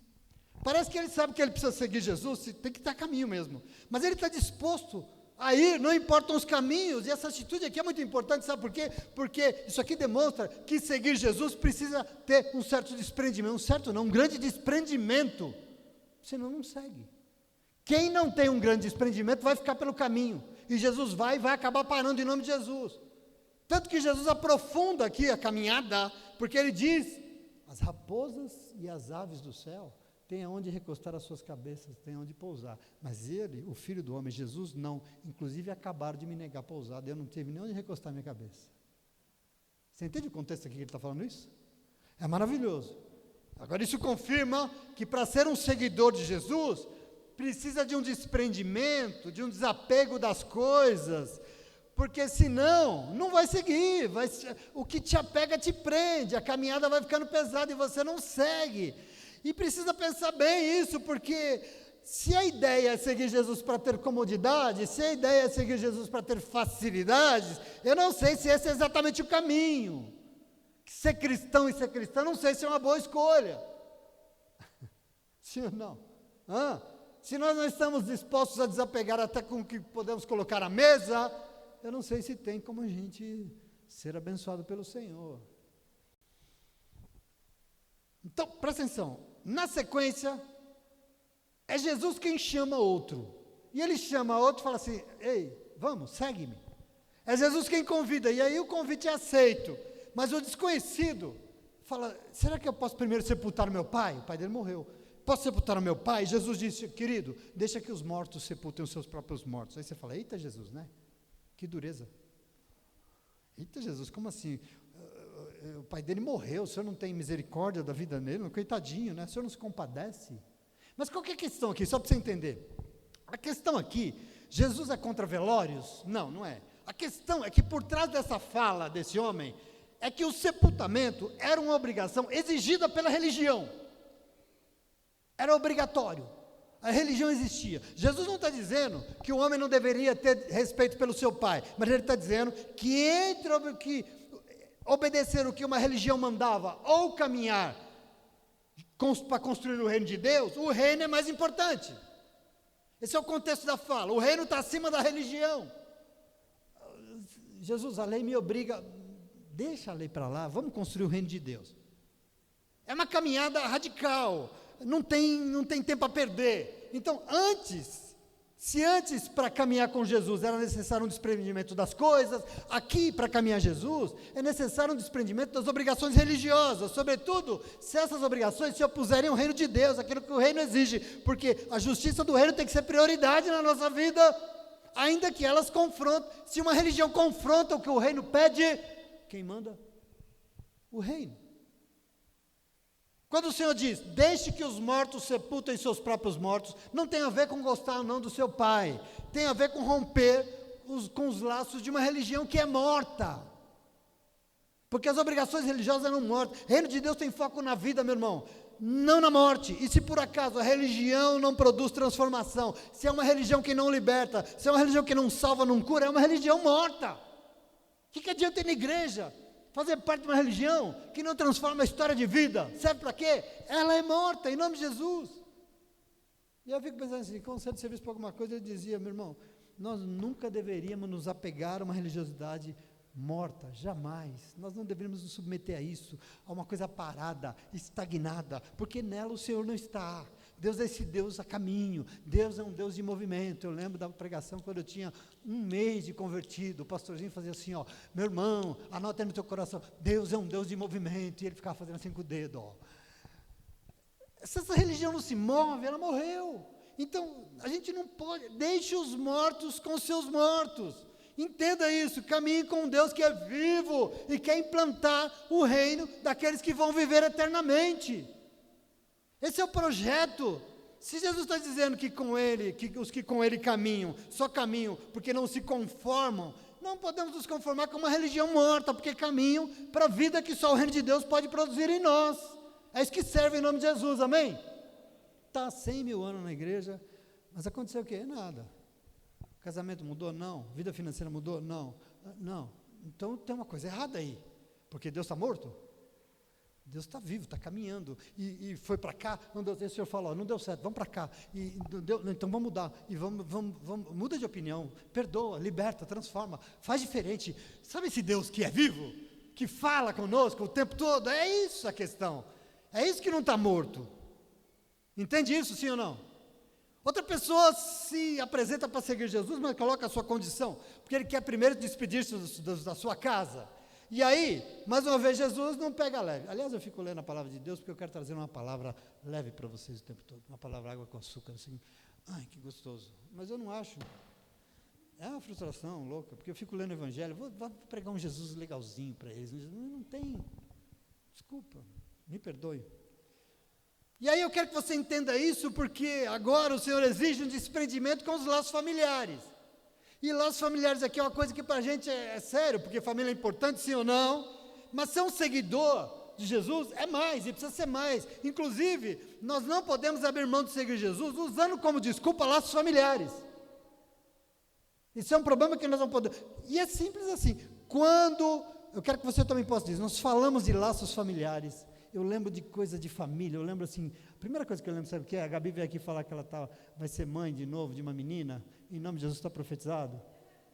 Parece que ele sabe que ele precisa seguir Jesus, tem que estar a caminho mesmo. Mas ele está disposto a ir, não importam os caminhos, e essa atitude aqui é muito importante, sabe por quê? Porque isso aqui demonstra que seguir Jesus precisa ter um certo desprendimento, um grande desprendimento, senão não segue. Quem não tem um grande desprendimento vai ficar pelo caminho, e Jesus vai acabar parando em nome de Jesus. Tanto que Jesus aprofunda aqui a caminhada, porque ele diz: as raposas e as aves do céu têm aonde recostar as suas cabeças, têm aonde pousar, mas ele, o Filho do Homem, Jesus, não, inclusive acabaram de me negar pousada, eu não tive nem onde recostar minha cabeça. Você entende o contexto aqui que ele está falando isso? É maravilhoso. Agora isso confirma que para ser um seguidor de Jesus, precisa de um desprendimento, de um desapego das coisas, porque senão, não vai seguir, o que te apega te prende, a caminhada vai ficando pesada e você não segue. E precisa pensar bem isso, porque se a ideia é seguir Jesus para ter comodidade, se a ideia é seguir Jesus para ter facilidades, eu não sei se esse é exatamente o caminho. Ser cristão e ser cristã, não sei se é uma boa escolha. Sim ou não? Se nós não estamos dispostos a desapegar até com o que podemos colocar à mesa, eu não sei se tem como a gente ser abençoado pelo Senhor. Então, presta atenção, na sequência, é Jesus quem chama outro, e ele chama outro e fala assim, ei, vamos, segue-me. É Jesus quem convida, e aí o convite é aceito, mas o desconhecido fala, será que eu posso primeiro sepultar o meu pai? O pai dele morreu. Posso sepultar o meu pai? Jesus disse, querido, deixa que os mortos sepultem os seus próprios mortos. Aí você fala, eita Jesus, né? Que dureza. Eita Jesus, como assim? O pai dele morreu, o senhor não tem misericórdia da vida dele? Coitadinho, né? O senhor não se compadece? Mas qual que é a questão aqui, só para você entender? A questão aqui, Jesus é contra velórios? Não, não é. A questão é que por trás dessa fala desse homem, é que o sepultamento era uma obrigação exigida pela religião. Era obrigatório. A religião existia. Jesus não está dizendo que o homem não deveria ter respeito pelo seu pai, mas ele está dizendo que obedecer o que uma religião mandava, ou caminhar para construir o reino de Deus, o reino é mais importante. Esse é o contexto da fala. O reino está acima da religião. Jesus, a lei me obriga, deixa a lei para lá, vamos construir o reino de Deus. É uma caminhada radical, não tem tempo a perder. Então, se antes para caminhar com Jesus era necessário um desprendimento das coisas, aqui para caminhar Jesus, é necessário um desprendimento das obrigações religiosas, sobretudo se essas obrigações se opuserem ao reino de Deus, aquilo que o reino exige, porque a justiça do reino tem que ser prioridade na nossa vida, ainda que elas confrontem. Se uma religião confronta o que o reino pede, quem manda? O reino. Quando o Senhor diz, deixe que os mortos sepultem seus próprios mortos, não tem a ver com gostar ou não do seu pai, tem a ver com romper com os laços de uma religião que é morta, porque as obrigações religiosas eram mortas. O reino de Deus tem foco na vida, meu irmão, não na morte. E se por acaso a religião não produz transformação, se é uma religião que não liberta, se é uma religião que não salva, não cura, é uma religião morta. O que adianta ir na igreja? Fazer parte de uma religião que não transforma a história de vida, serve para quê? Ela é morta, em nome de Jesus. E eu fico pensando assim, quando você de serviço para alguma coisa, ele dizia, meu irmão, nós nunca deveríamos nos apegar a uma religiosidade morta, jamais. Nós não deveríamos nos submeter a isso, a uma coisa parada, estagnada, porque nela o Senhor não está. Deus é esse Deus a caminho, Deus é um Deus de movimento. Eu lembro da pregação quando eu tinha um mês de convertido, o pastorzinho fazia assim, ó, meu irmão, anota aí no teu coração, Deus é um Deus de movimento, e ele ficava fazendo assim com o dedo, ó. Se essa religião não se move, ela morreu. Então, a gente não pode, deixe os mortos com seus mortos, entenda isso, caminhe com um Deus que é vivo, e quer implantar o reino daqueles que vão viver eternamente. Esse é o projeto. Se Jesus está dizendo que com Ele, que os que com Ele caminham, só caminham porque não se conformam, não podemos nos conformar com uma religião morta, porque caminham para a vida que só o reino de Deus pode produzir em nós. É isso que serve em nome de Jesus, amém? Está 100 mil anos na igreja, mas aconteceu o quê? Nada. O casamento mudou? Não. Vida financeira mudou? Não. Não. Então tem uma coisa errada aí, porque Deus está morto? Deus está vivo, está caminhando, e foi para cá, não deu, o Senhor falou, não deu certo, vamos para cá, e não deu, então vamos mudar, e vamos, muda de opinião, perdoa, liberta, transforma, faz diferente. Sabe esse Deus que é vivo, que fala conosco o tempo todo? É isso a questão, é isso que não está morto. Entende isso, sim ou não? Outra pessoa se apresenta para seguir Jesus, mas coloca a sua condição, porque ele quer primeiro despedir-se da sua casa. E aí, mais uma vez, Jesus não pega leve. Aliás, eu fico lendo a palavra de Deus, porque eu quero trazer uma palavra leve para vocês o tempo todo. Uma palavra água com açúcar, assim. Ai, que gostoso. Mas eu não acho. É uma frustração louca, porque eu fico lendo o Evangelho, vou pregar um Jesus legalzinho para eles. Não tem. Desculpa, me perdoe. E aí eu quero que você entenda isso, porque agora o Senhor exige um desprendimento com os laços familiares. E laços familiares aqui é uma coisa que para a gente é sério, porque família é importante, sim ou não, mas ser um seguidor de Jesus é mais, e precisa ser mais. Inclusive, nós não podemos abrir mão de seguir Jesus usando como desculpa laços familiares. Isso é um problema que nós não podemos. E é simples assim, quando, eu quero que você também possa dizer, nós falamos de laços familiares, eu lembro de coisa de família, eu lembro assim, a primeira coisa que eu lembro, sabe o que é? A Gabi veio aqui falar que ela vai ser mãe de novo, de uma menina, em nome de Jesus está profetizado.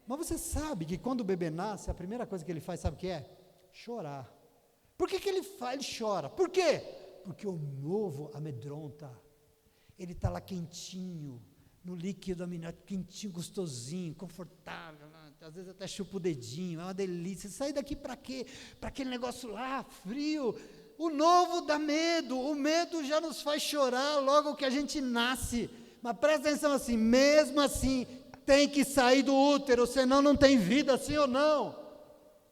Mas você sabe que quando o bebê nasce, a primeira coisa que ele faz, sabe o que é? Chorar. Por que ele chora? Por quê? porque o novo amedronta. Ele está lá quentinho, no líquido amniótico, quentinho, gostosinho, confortável, né? Às vezes até chupa o dedinho, é uma delícia. Sai daqui para quê? Para aquele negócio lá, frio. O novo dá medo, o medo já nos faz chorar logo que a gente nasce. Mas presta atenção assim, mesmo assim, tem que sair do útero, senão não tem vida, sim ou não?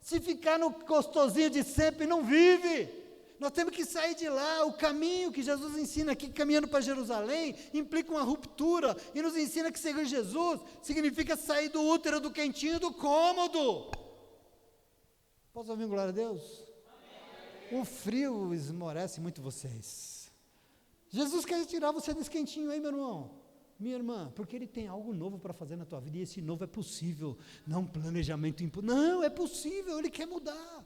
Se ficar no gostosinho de sempre, não vive. Nós temos que sair de lá. O caminho que Jesus ensina aqui, caminhando para Jerusalém, implica uma ruptura, e nos ensina que seguir Jesus significa sair do útero, do quentinho, do cômodo. Posso ouvir glória a Deus? Amém. O frio esmorece muito vocês. Jesus quer tirar você desse quentinho aí, meu irmão, minha irmã, porque Ele tem algo novo para fazer na tua vida, e esse novo é possível, não um planejamento não, é possível, Ele quer mudar.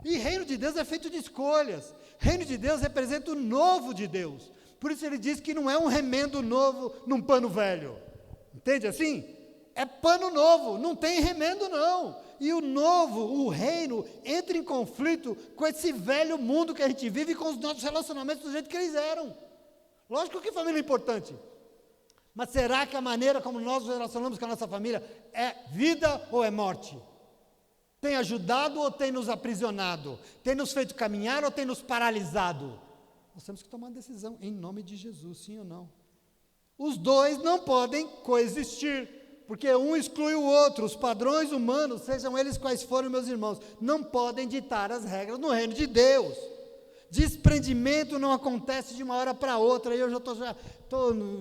E reino de Deus é feito de escolhas. Reino de Deus representa o novo de Deus. Por isso ele diz que não é um remendo novo num pano velho. Entende assim? É pano novo, não tem remendo não. E o novo, o reino, entra em conflito com esse velho mundo que a gente vive e com os nossos relacionamentos do jeito que eles eram. Lógico que família é importante. Mas será que a maneira como nós nos relacionamos com a nossa família é vida ou é morte? Tem ajudado ou tem nos aprisionado? Tem nos feito caminhar ou tem nos paralisado? Nós temos que tomar uma decisão em nome de Jesus, sim ou não? Os dois não podem coexistir, porque um exclui o outro. Os padrões humanos, sejam eles quais forem, meus irmãos, não podem ditar as regras no reino de Deus. Desprendimento não acontece de uma hora para outra, e eu já estou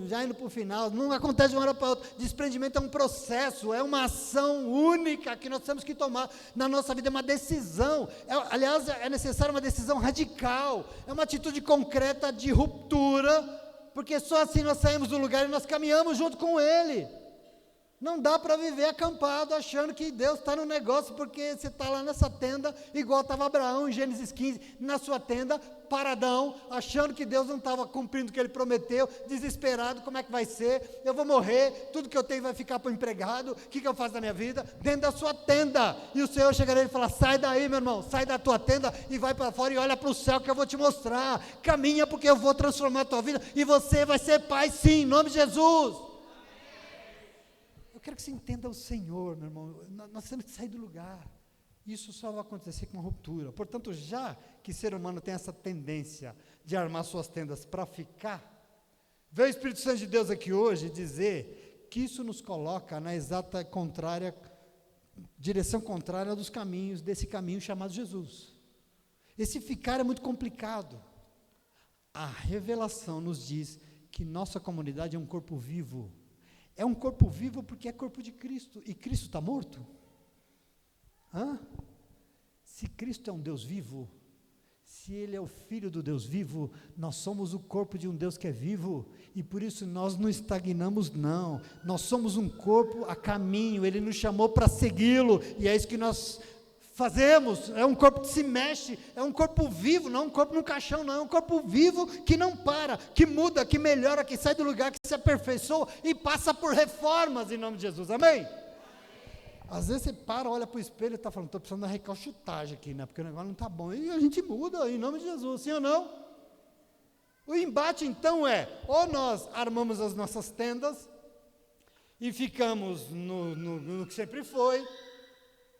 já indo para o final, não acontece de uma hora para outra. Desprendimento é um processo, é uma ação única que nós temos que tomar na nossa vida, é uma decisão, aliás, é necessária uma decisão radical, é uma atitude concreta de ruptura, porque só assim nós saímos do lugar e nós caminhamos junto com Ele. Não dá para viver acampado achando que Deus está no negócio, porque você está lá nessa tenda, igual estava Abraão em Gênesis 15, na sua tenda, paradão, achando que Deus não estava cumprindo o que Ele prometeu, desesperado, como é que vai ser? Eu vou morrer, tudo que eu tenho vai ficar para o empregado, o que eu faço da minha vida? Dentro da sua tenda. E o Senhor chegará e falar: sai daí, meu irmão, sai da tua tenda e vai para fora e olha para o céu que eu vou te mostrar. Caminha, porque eu vou transformar a tua vida e você vai ser pai, sim, em nome de Jesus. Eu quero que você entenda o Senhor, meu irmão. Nós temos que sair do lugar. Isso só vai acontecer com uma ruptura. Portanto, já que o ser humano tem essa tendência de armar suas tendas para ficar, veio o Espírito Santo de Deus aqui hoje dizer que isso nos coloca na exata direção contrária dos caminhos, desse caminho chamado Jesus. Esse ficar é muito complicado. A revelação nos diz que nossa comunidade é um corpo vivo. É um corpo vivo porque é corpo de Cristo. E Cristo está morto? Se Cristo é um Deus vivo, se Ele é o Filho do Deus vivo, nós somos o corpo de um Deus que é vivo, e por isso nós não estagnamos não, nós somos um corpo a caminho, Ele nos chamou para segui-lo, e é isso que nós fazemos. É um corpo que se mexe, é um corpo vivo, não é um corpo no caixão, não, é um corpo vivo que não para, que muda, que melhora, que sai do lugar, que se aperfeiçoa e passa por reformas em nome de Jesus, amém? Às vezes você para, olha para o espelho e está falando: estou precisando da recalchutagem aqui, né? Porque o negócio não está bom, e a gente muda em nome de Jesus, sim ou não? O embate então é, ou nós armamos as nossas tendas e ficamos no que sempre foi,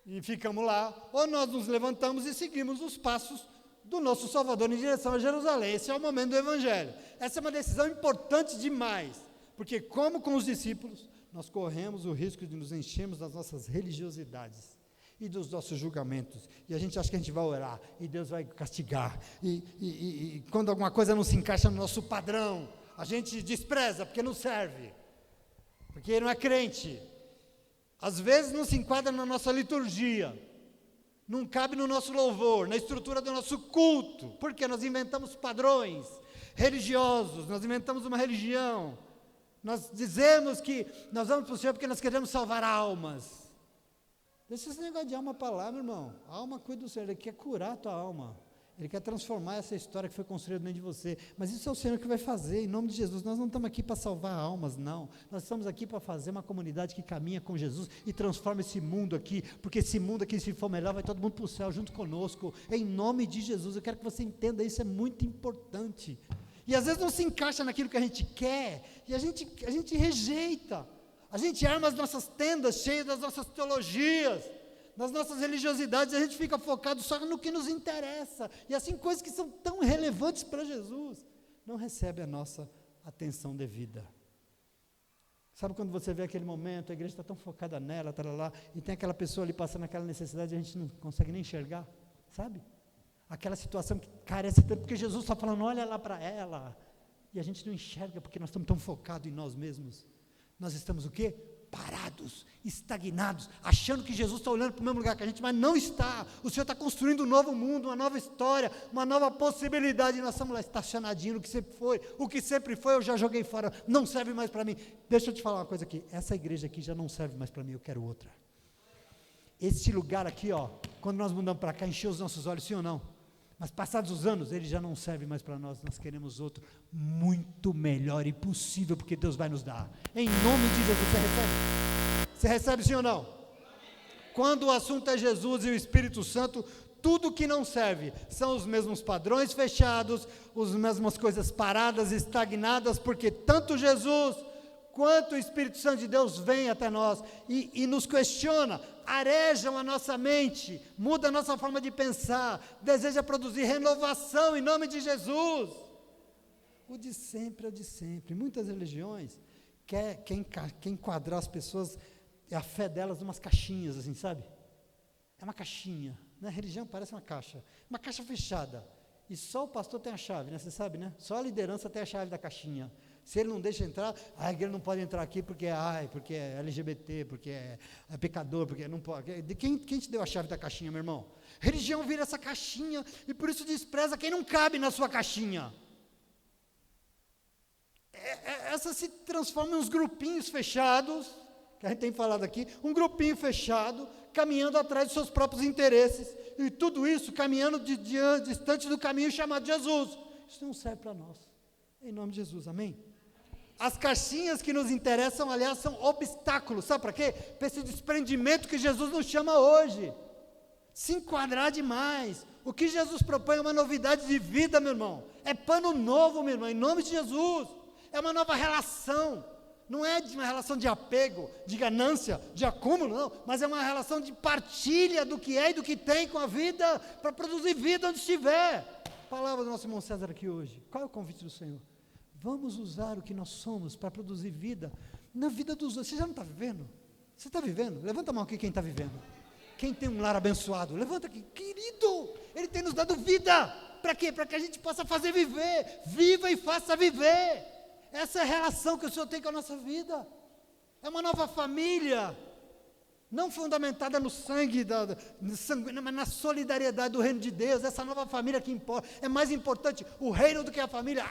e ficamos lá, ou nós nos levantamos e seguimos os passos do nosso Salvador em direção a Jerusalém. Esse é o momento do Evangelho. Essa é uma decisão importante demais, porque como com os discípulos, nós corremos o risco de nos enchermos das nossas religiosidades e dos nossos julgamentos, e a gente acha que a gente vai orar, e Deus vai castigar, e quando alguma coisa não se encaixa no nosso padrão, a gente despreza, porque não serve, porque não é crente. Às vezes não se enquadra na nossa liturgia, não cabe no nosso louvor, na estrutura do nosso culto, porque nós inventamos padrões religiosos, nós inventamos uma religião, nós dizemos que nós vamos para o Senhor porque nós queremos salvar almas. Deixa esse negócio de alma para lá, meu irmão. A alma cuida do Senhor, Ele quer curar a tua alma, Ele quer transformar essa história que foi construída dentro de você. Mas isso é o Senhor que vai fazer, em nome de Jesus. Nós não estamos aqui para salvar almas, não. Nós estamos aqui para fazer uma comunidade que caminha com Jesus e transforma esse mundo aqui, porque esse mundo aqui, se for melhor, vai todo mundo para o céu junto conosco, em nome de Jesus. Eu quero que você entenda, isso é muito importante. E às vezes não se encaixa naquilo que a gente quer, e a gente rejeita. A gente arma as nossas tendas cheias das nossas teologias, nas nossas religiosidades, a gente fica focado só no que nos interessa, e assim coisas que são tão relevantes para Jesus, não recebem a nossa atenção devida. Sabe quando você vê aquele momento, a igreja está tão focada nela, lá, e tem aquela pessoa ali passando aquela necessidade, a gente não consegue nem enxergar, sabe? Aquela situação que carece tanto, porque Jesus está falando, olha lá para ela, e a gente não enxerga, porque nós estamos tão focados em nós mesmos. Nós estamos o quê? Parados, estagnados, achando que Jesus está olhando para o mesmo lugar que a gente, mas não está. O Senhor está construindo um novo mundo, uma nova história, uma nova possibilidade, e nós estamos lá estacionadinhos no que sempre foi, eu já joguei fora, não serve mais para mim. Deixa eu te falar uma coisa aqui, essa igreja aqui já não serve mais para mim, eu quero outra. Este lugar aqui, quando nós mudamos para cá, encheu os nossos olhos, sim ou não? Mas passados os anos, ele já não serve mais para nós queremos outro muito melhor e possível, porque Deus vai nos dar, em nome de Jesus. Você recebe? Você recebe sim ou não? Quando o assunto é Jesus e o Espírito Santo, tudo que não serve, são os mesmos padrões fechados, as mesmas coisas paradas, estagnadas, porque tanto Jesus, quanto o Espírito Santo de Deus vem até nós, e nos questiona, arejam a nossa mente, muda a nossa forma de pensar, deseja produzir renovação em nome de Jesus. O de sempre é o de sempre. Muitas religiões quer enquadrar as pessoas, a fé delas, em umas caixinhas, assim, sabe? É uma caixinha, né? A religião parece uma caixa fechada, e só o pastor tem a chave, né? Você sabe, né? Só a liderança tem a chave da caixinha. Se ele não deixa entrar, a igreja não pode entrar aqui porque é LGBT, porque é pecador, porque não pode. Quem te deu a chave da caixinha, meu irmão? Religião vira essa caixinha, e por isso despreza quem não cabe na sua caixinha. Essa se transforma em uns grupinhos fechados, que a gente tem falado aqui, um grupinho fechado, caminhando atrás dos seus próprios interesses, e tudo isso caminhando distante do caminho chamado Jesus. Isso não serve para nós, em nome de Jesus, amém? As caixinhas que nos interessam, aliás, são obstáculos, sabe para quê? Para esse desprendimento que Jesus nos chama hoje, se enquadrar demais. O que Jesus propõe é uma novidade de vida, meu irmão, é pano novo, meu irmão, em nome de Jesus, é uma nova relação, não é uma relação de apego, de ganância, de acúmulo, não, mas é uma relação de partilha do que é e do que tem com a vida, para produzir vida onde estiver. Palavra do nosso irmão César aqui hoje, qual é o convite do Senhor? Vamos usar o que nós somos para produzir vida na vida dos outros. Você já não está vivendo? Você está vivendo? Levanta a mão aqui quem está vivendo. Quem tem um lar abençoado, levanta aqui. Querido, Ele tem nos dado vida. Para quê? Para que a gente possa fazer viver. Viva e faça viver. Essa é a relação que o Senhor tem com a nossa vida. É uma nova família, não fundamentada no sangue, mas na solidariedade do reino de Deus. Essa nova família que importa. É mais importante o reino do que a família?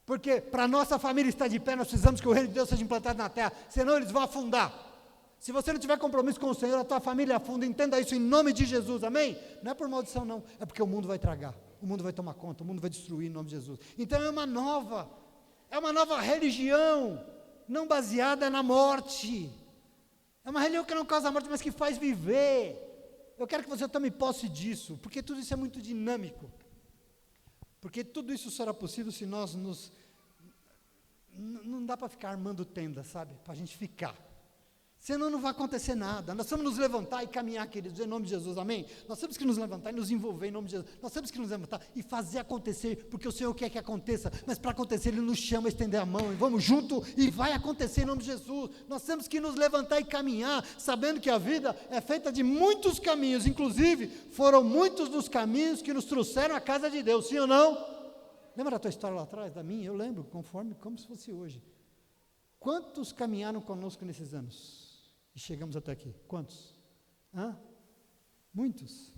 Porque para a nossa família estar de pé, nós precisamos que o reino de Deus seja implantado na terra, senão eles vão afundar. Se você não tiver compromisso com o Senhor, a tua família afunda, entenda isso em nome de Jesus, amém? Não é por maldição não, é porque o mundo vai tragar, o mundo vai tomar conta, o mundo vai destruir em nome de Jesus. Então é uma nova religião, não baseada na morte, é uma religião que não causa morte, mas que faz viver. Eu quero que você tome posse disso, porque tudo isso é muito dinâmico. Porque tudo isso será possível se nós não dá para ficar armando tenda, sabe? Para a gente ficar. Senão não vai acontecer nada. Nós temos que nos levantar e caminhar, queridos, em nome de Jesus, amém? Nós temos que nos levantar e nos envolver em nome de Jesus. Nós temos que nos levantar e fazer acontecer, porque o Senhor quer que aconteça, mas para acontecer Ele nos chama a estender a mão, e vamos junto, e vai acontecer em nome de Jesus. Nós temos que nos levantar e caminhar, sabendo que a vida é feita de muitos caminhos, inclusive foram muitos dos caminhos que nos trouxeram à casa de Deus, sim ou não? Lembra da tua história lá atrás, da minha? Eu lembro, como se fosse hoje. Quantos caminharam conosco nesses anos? E chegamos até aqui. Quantos? Muitos.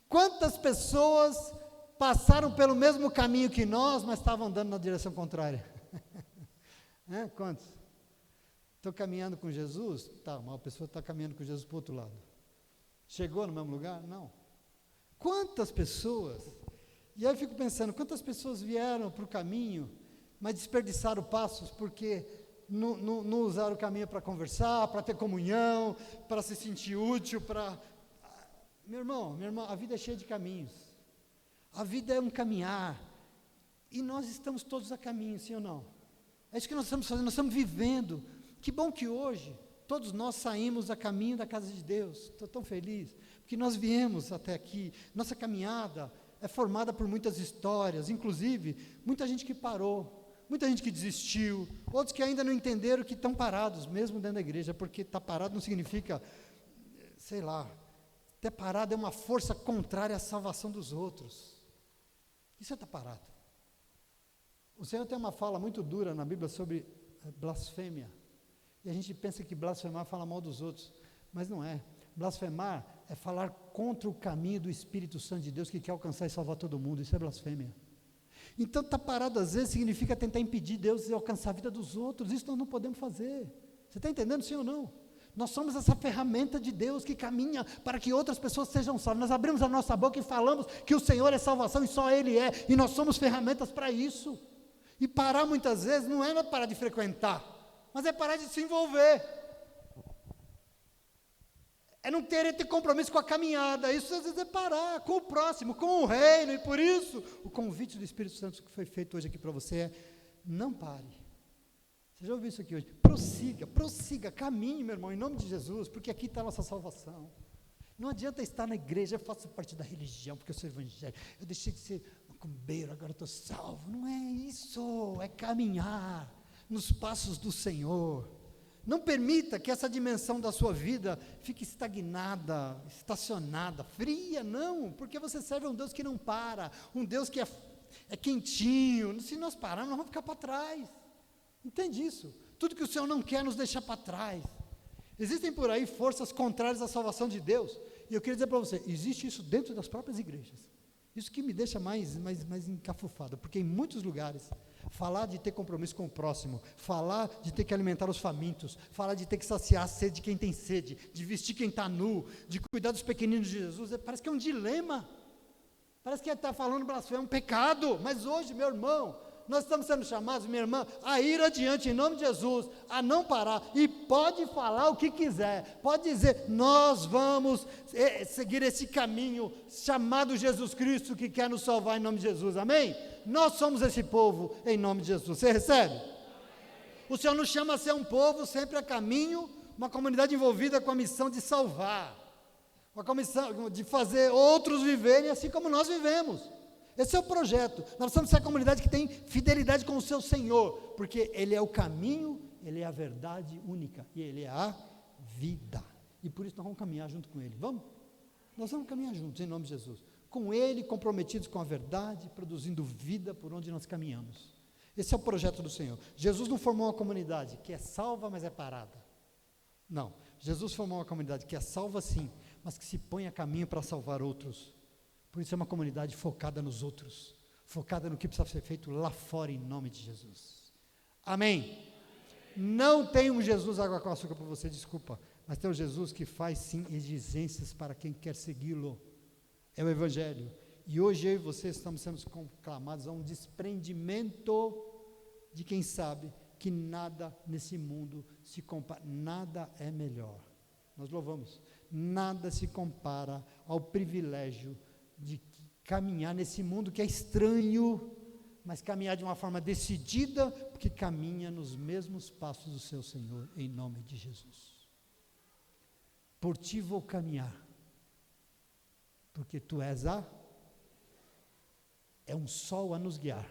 Quantas pessoas passaram pelo mesmo caminho que nós, mas estavam andando na direção contrária? Quantos? Estou caminhando com Jesus? Tá, uma pessoa está caminhando com Jesus para o outro lado. Chegou no mesmo lugar? Não. Quantas pessoas, e aí eu fico pensando, quantas pessoas vieram para o caminho, mas desperdiçaram passos porque não usaram o caminho para conversar, para ter comunhão, para se sentir útil, para... Meu irmão, minha irmã, a vida é cheia de caminhos. A vida é um caminhar. E nós estamos todos a caminho, sim ou não? É isso que nós estamos fazendo, nós estamos vivendo. Que bom que hoje todos nós saímos a caminho da casa de Deus. Estou tão feliz, porque nós viemos até aqui. Nossa caminhada é formada por muitas histórias, inclusive muita gente que parou, muita gente que desistiu, outros que ainda não entenderam que estão parados, mesmo dentro da igreja, porque estar parado não significa, sei lá, ter parado é uma força contrária à salvação dos outros. Isso é estar parado. O Senhor tem uma fala muito dura na Bíblia sobre blasfêmia. E a gente pensa que blasfemar é falar mal dos outros, mas não é. Blasfemar é falar contra o caminho do Espírito Santo de Deus que quer alcançar e salvar todo mundo. Isso é blasfêmia. Então, estar parado às vezes significa tentar impedir Deus de alcançar a vida dos outros. Isso nós não podemos fazer. Você está entendendo, sim ou não? Nós somos essa ferramenta de Deus que caminha para que outras pessoas sejam salvas. Nós abrimos a nossa boca e falamos que o Senhor é salvação e só Ele é. E nós somos ferramentas para isso. E parar muitas vezes não é parar de frequentar, mas é parar de se envolver. É não ter compromisso com a caminhada. Isso às vezes é parar com o próximo, com o reino. E por isso, o convite do Espírito Santo que foi feito hoje aqui para você é: não pare. Você já ouviu isso aqui hoje? Prossiga, caminhe, meu irmão, em nome de Jesus, porque aqui está a nossa salvação. Não adianta estar na igreja, eu faço parte da religião, porque eu sou evangélico, eu deixei de ser macumbeiro, agora eu estou salvo. Não é isso, é caminhar nos passos do Senhor. Não permita que essa dimensão da sua vida fique estagnada, estacionada, fria, não, porque você serve a um Deus que não para, um Deus que é quentinho. Se nós pararmos, nós vamos ficar para trás. Entende isso? Tudo que o Senhor não quer nos deixar para trás. Existem por aí forças contrárias à salvação de Deus, e eu queria dizer para você, existe isso dentro das próprias igrejas. Isso que me deixa mais encafufado, porque em muitos lugares, falar de ter compromisso com o próximo, falar de ter que alimentar os famintos, falar de ter que saciar a sede de quem tem sede, de vestir quem está nu, de cuidar dos pequeninos de Jesus, parece que é um dilema, parece que está falando blasfêmia, é um pecado. Mas hoje, meu irmão, nós estamos sendo chamados, minha irmã, a ir adiante em nome de Jesus, a não parar, e pode falar o que quiser, pode dizer: nós vamos seguir esse caminho chamado Jesus Cristo, que quer nos salvar em nome de Jesus, amém? Nós somos esse povo em nome de Jesus. Você recebe? O Senhor nos chama a ser um povo sempre a caminho, uma comunidade envolvida com a missão de salvar, uma comissão de fazer outros viverem assim como nós vivemos. Esse é o projeto. Nós precisamos ser a comunidade que tem fidelidade com o seu Senhor, porque Ele é o caminho, Ele é a verdade única, e Ele é a vida, e por isso nós vamos caminhar junto com Ele. Vamos? Nós vamos caminhar juntos, em nome de Jesus, com Ele, comprometidos com a verdade, produzindo vida por onde nós caminhamos. Esse é o projeto do Senhor. Jesus não formou uma comunidade que é salva, mas é parada. Não, Jesus formou uma comunidade que é salva sim, mas que se põe a caminho para salvar outros. Por isso é uma comunidade focada nos outros, focada no que precisa ser feito lá fora, em nome de Jesus. Amém? Não tem um Jesus água com açúcar para você, desculpa, mas tem um Jesus que faz sim exigências para quem quer segui-lo. É o Evangelho. E hoje eu e você estamos sendo conclamados a um desprendimento de quem sabe que nada nesse mundo se compara, nada é melhor. Nós louvamos. Nada se compara ao privilégio de caminhar nesse mundo que é estranho, mas caminhar de uma forma decidida, porque caminha nos mesmos passos do seu Senhor, em nome de Jesus. Por ti vou caminhar, porque tu és é um sol a nos guiar,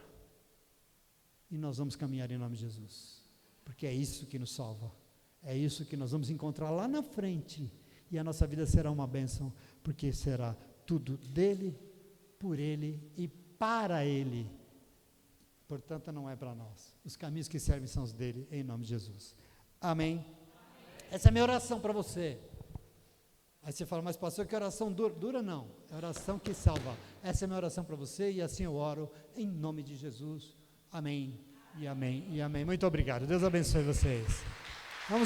e nós vamos caminhar em nome de Jesus, porque é isso que nos salva, é isso que nós vamos encontrar lá na frente, e a nossa vida será uma bênção, porque será tudo dele, por ele e para ele. Portanto, não é para nós. Os caminhos que servem são os dele, em nome de Jesus. Amém? Amém. Essa é a minha oração para você. Aí você fala: mas pastor, que oração dura? Dura não, é oração que salva. Essa é a minha oração para você, e assim eu oro, em nome de Jesus. Amém, e amém, e amém. Muito obrigado, Deus abençoe vocês.